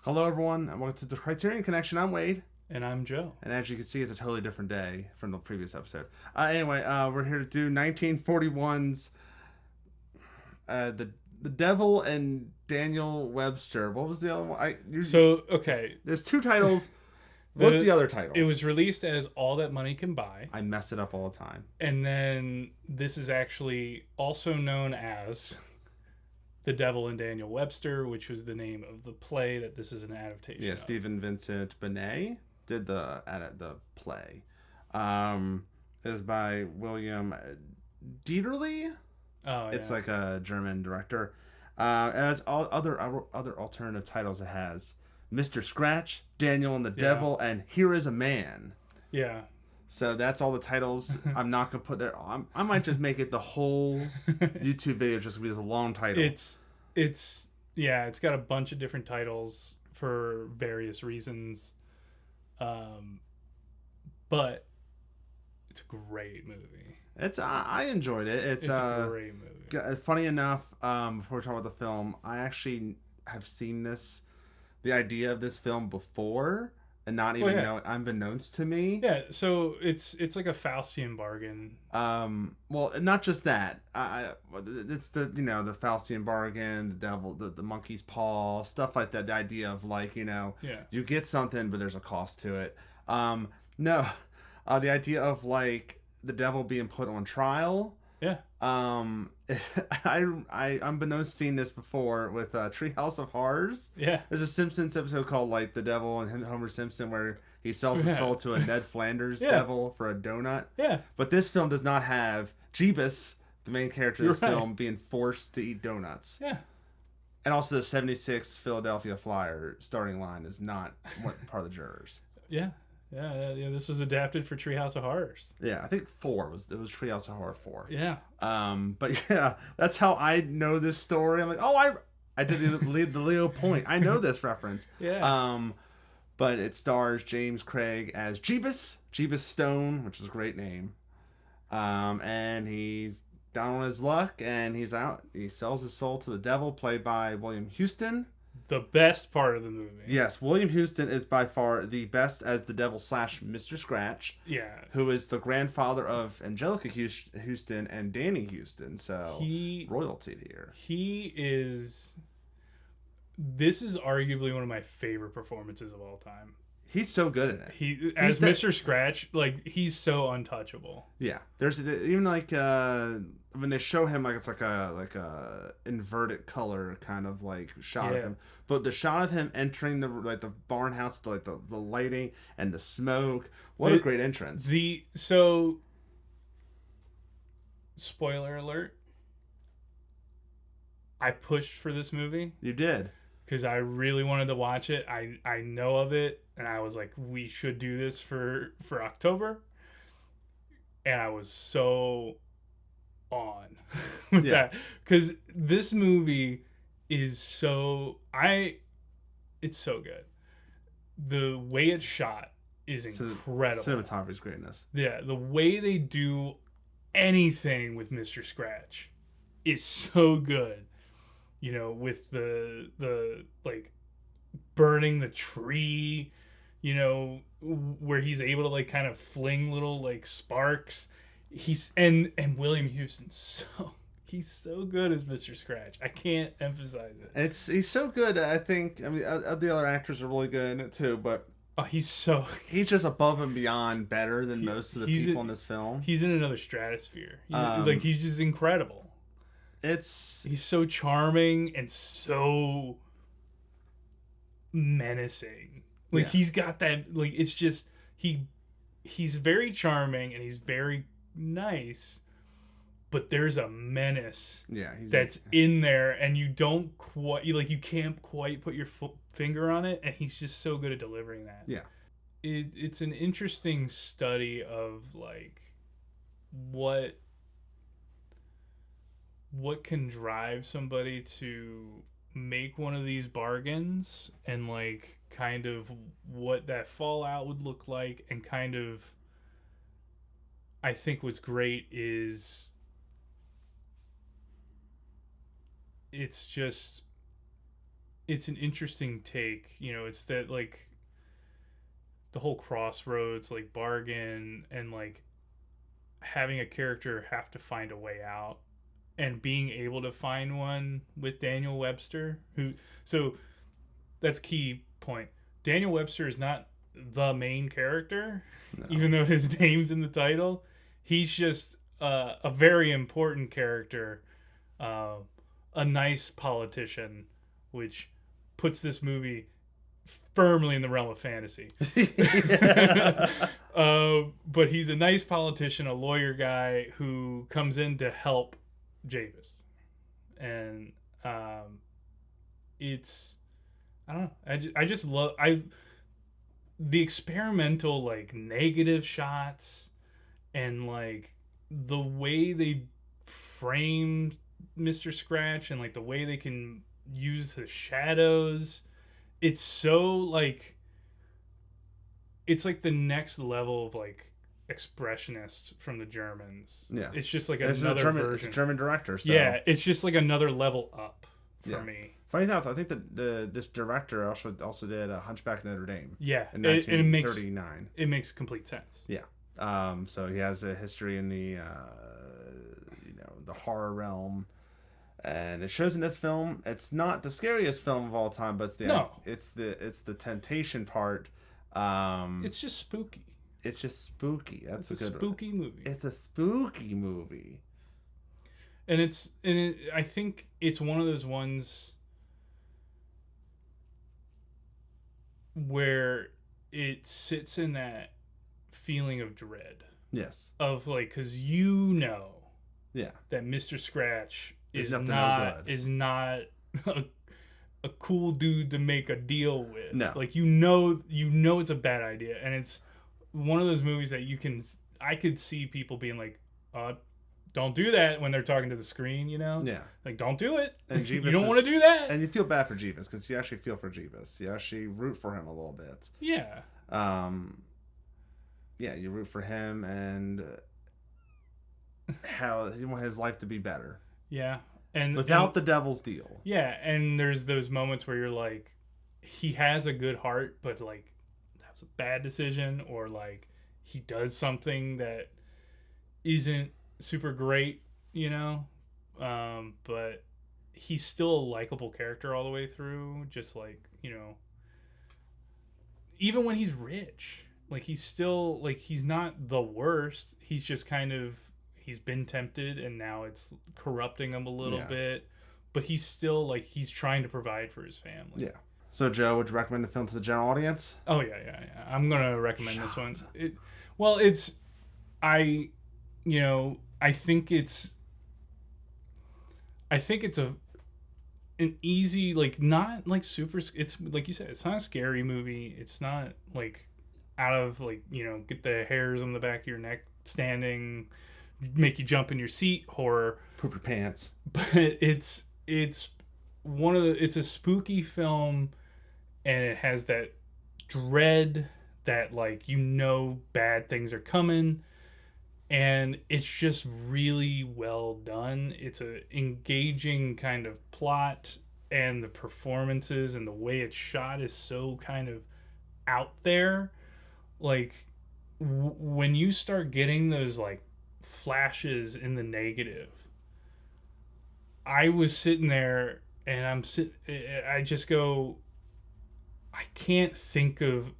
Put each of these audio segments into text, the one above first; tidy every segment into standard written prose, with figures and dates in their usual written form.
Hello, everyone, and welcome to the Criterion Connection. I'm Wade. And I'm Joe. And as you can see, it's a totally different day from the previous episode. We're here to do 1941's the Devil and Daniel Webster. What was the other one? There's two titles. What's the other title? It was released as All That Money Can Buy. I mess it up all the time. And then this is actually also known as The Devil and Daniel Webster, which was the name of the play that this is an adaptation of. Stephen Vincent Benet did the play. It is by William Dieterle. Oh, it's like a German director. It has all other alternative titles. It has Mr. Scratch, Daniel and the Devil, and Here Is a Man. Yeah. So that's all the titles. I'm not gonna put there. I might just make it the whole YouTube video just because it's a long title. It's got a bunch of different titles for various reasons. But it's a great movie. I enjoyed it. It's a great movie. Funny enough, before we talk about the film, I actually have seen the idea of this film before, and not even know it unbeknownst to me. Yeah, so it's like a Faustian bargain. Well, not just that. It's the the Faustian bargain, the devil, the monkey's paw, stuff like that. The idea of you get something, but there's a cost to it. The idea of the devil being put on trial. Yeah. I unbeknownst seen this before with Treehouse of Horrors. Yeah. There's a Simpsons episode called The Devil and Homer Simpson where he sells his soul to a Ned Flanders devil for a donut. Yeah. But this film does not have Jeebus, the main character of this film, being forced to eat donuts. Yeah. And also the 76 Philadelphia Flyer starting line is not part of the jurors. Yeah. Yeah, this was adapted for Treehouse of Horrors. Yeah, I think it was Treehouse of Horror 4. Yeah. But yeah, that's how I know this story. I'm like, I did the Leo Point. I know this reference. Yeah. But it stars James Craig as Jeebus Stone, which is a great name. And he's down on his luck, and he's out. He sells his soul to the devil, played by William Houston. The best part of the movie. Yes, William Houston is by far the best as the devil / Mr. Scratch. Yeah. Who is the grandfather of Angelica Houston and Danny Houston. So royalty here. This is arguably one of my favorite performances of all time. He's so good at it. As Mr. Scratch, he's so untouchable. Yeah. There's even when they show him it's like a inverted color kind of shot of him. But the shot of him entering the barn house, the lighting and the smoke. What a great entrance. Spoiler alert. I pushed for this movie. You did. Because I really wanted to watch it. I know of it, and I was like, we should do this for October. And I was so on with that. Because this movie is it's so good. The way it's shot is incredible. Cinematography's greatness. Yeah, the way they do anything with Mr. Scratch is so good. With the burning the tree, where he's able to kind of fling little sparks. And William Houston, he's so good as Mr. Scratch. I can't emphasize it. He's so good. I think. I mean, the other actors are really good in it too, but he's just above and beyond better than most of the people in this film. He's in another stratosphere. He's just incredible. He's so charming and so menacing. He's got that. It's just he's very charming and he's very nice, but there's a menace that's in there, and you don't quite you can't quite put your finger on it, and he's just so good at delivering that. Yeah, it's an interesting study of what can drive somebody to make one of these bargains, and kind of what that fallout would look like, and kind of I think what's great is it's just it's an interesting take. You know, it's that like the whole crossroads like bargain and like having a character have to find a way out and being able to find one with Daniel Webster so that's key point. Daniel Webster is not the main character, even though his name's in the title. He's just a very important character, a nice politician, which puts this movie firmly in the realm of fantasy. But he's a nice politician, a lawyer guy who comes in to help Javis. And it's, I don't know. I just love the experimental like negative shots and like the way they frame Mr. Scratch and like the way they can use the shadows. It's so like it's like the next level of like expressionist from the Germans. Yeah, it's just like another version. It's a German director. So. Yeah, it's just like another level up for me. Funny enough, I think that this director also did Hunchback of Notre Dame. Yeah, in 1939. It makes complete sense. Yeah, so he has a history in the the horror realm, and it shows in this film. It's not the scariest film of all time, but it's the temptation part. It's just spooky. It's just spooky. That's a spooky movie. It's a spooky movie. And I think it's one of those ones where it sits in that feeling of dread. Yes. Of like, because that Mr. Scratch is not a cool dude to make a deal with. No. Like you know it's a bad idea, and it's one of those movies that I could see people being like, don't do that when they're talking to the screen, you know? Yeah. Like, don't do it. And you don't want to do that. And you feel bad for Jeeves because you actually feel for Jeeves. You actually root for him a little bit. Yeah. Yeah, you root for him and how you want his life to be better. Yeah. Without the devil's deal. Yeah, and there's those moments where you're like, he has a good heart, but like, that was a bad decision, or like, he does something that isn't super great, you know, but he's still a likable character all the way through. Just like, you know, even when he's rich, like he's still like, he's not the worst. He's just kind of, he's been tempted and now it's corrupting him a little bit, but he's still like, he's trying to provide for his family. Yeah. So Joe, would you recommend the film to the general audience? Oh yeah. I'm gonna recommend this one. I think it's an easy, like, not like super, it's like you said, it's not a scary movie. It's not like out of like, you know, get the hairs on the back of your neck standing, make you jump in your seat horror. Poop your pants. But it's a spooky film, and it has that dread that like, you know, bad things are coming. And it's just really well done. It's a engaging kind of plot, and the performances and the way it's shot is so kind of out there. Like when you start getting those like flashes in the negative, I was sitting there and I just go, I can't think of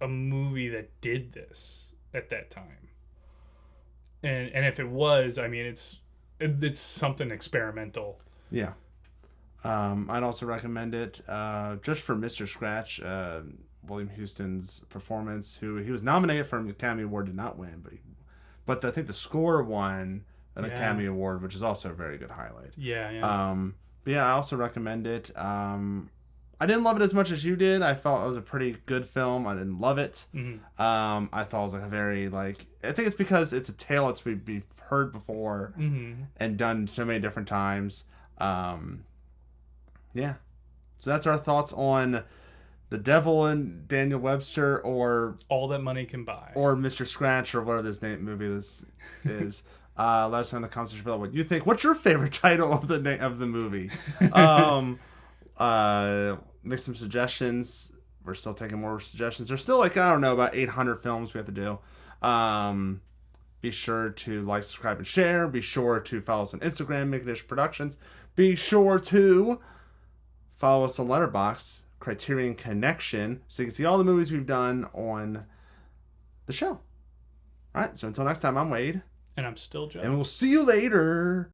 a movie that did this at that time. And if it was, I mean, it's something experimental. Yeah. I'd also recommend it just for Mr. Scratch, William Houston's performance, who he was nominated for an Academy Award, did not win, but I think the score won an Academy Award, which is also a very good highlight. Yeah. But yeah, I also recommend it. I didn't love it as much as you did. I felt it was a pretty good film. I didn't love it. Mm-hmm. I thought it was like a very I think it's because it's a tale that's we've heard before and done so many different times. Yeah. So that's our thoughts on The Devil and Daniel Webster, or All That Money Can Buy, or Mr. Scratch, or whatever this movie is. Let us know in the comments below what you think. What's your favorite title of the movie? Make some suggestions. We're still taking more suggestions. There's still like, I don't know, about 800 films we have to do. Be sure to like, subscribe, and share. Be sure to follow us on Instagram, Condish Productions. Be sure to follow us on Letterboxd, Criterion Connection, so you can see all the movies we've done on the show. All right, so until next time, I'm Wade. And I'm still Joe. And we'll see you later.